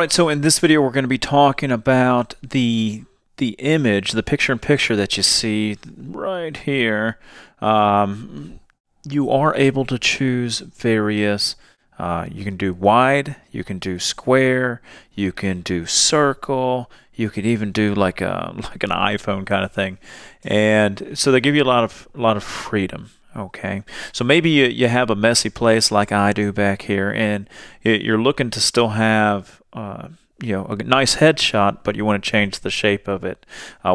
Right, so in this video we're going to be talking about the image, the picture-in-picture that you see right here. You are able to choose various, you can do wide, you can do square, you can do circle, you could even do like like an iPhone kind of thing. And so they give you a lot of freedom. Okay, so maybe you have a messy place like I do back here, and you're looking to still have a nice headshot, but you want to change the shape of it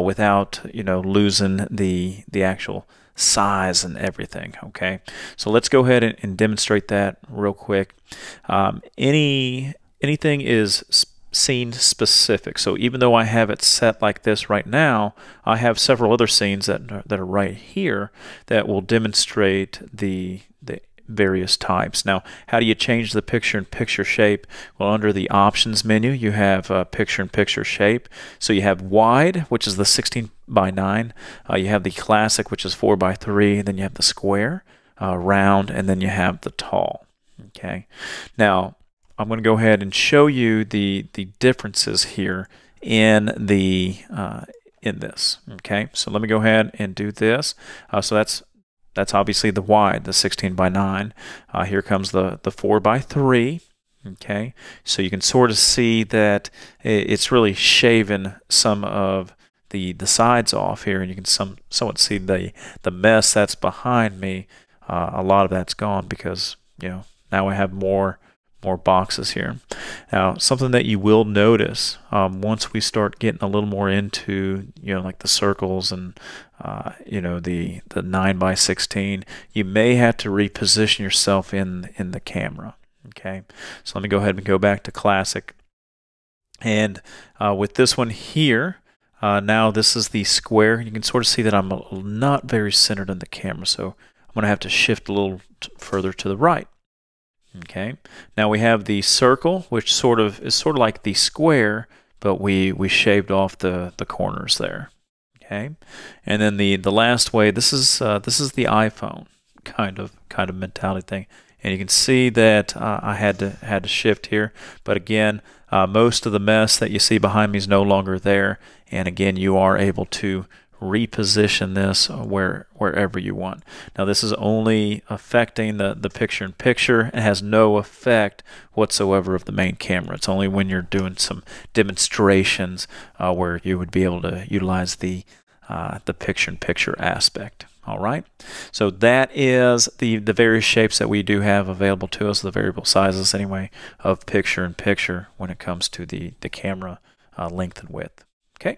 without losing the actual size and everything. Okay, so let's go ahead and demonstrate that real quick. Anything is scene specific. So even though I have it set like this right now, I have several other scenes that are right here that will demonstrate the various types. Now, how do you change the picture-in-picture shape? Well, under the options menu, you have picture-in-picture shape. So you have wide, which is the 16 by 9. You have the classic, which is 4 by 3. Then you have the square, round, and then you have the tall. Okay. Now, I'm going to go ahead and show you the differences here in in this. Okay, so let me go ahead and do this. So that's obviously the wide, the 16 by 9. Here comes the 4 by 3. Okay, so you can sort of see that it's really shaving some of the sides off here, and you can somewhat see the mess that's behind me. A lot of that's gone because now I have more boxes here. Now, something that you will notice once we start getting a little more into like the circles and the 9 by 16, you may have to reposition yourself in the camera. Okay, so let me go ahead and go back to classic, and with this one here, now this is the square. You can sort of see that I'm not very centered in the camera, so I'm going to have to shift a little further to the right. Okay, now we have the circle, which is sort of like the square, but we shaved off the corners there. Okay, and then the last way, this is the iPhone kind of mentality thing, and you can see that I had to shift here, but again, most of the mess that you see behind me is no longer there, and again, you are able to reposition this wherever you want. Now, this is only affecting the picture-in-picture. It has no effect whatsoever of the main camera. It's only when you're doing some demonstrations where you would be able to utilize the picture-in-picture aspect. All right, so that is the various shapes that we do have available to us, the variable sizes anyway, of picture-in-picture when it comes to the camera length and width. Okay.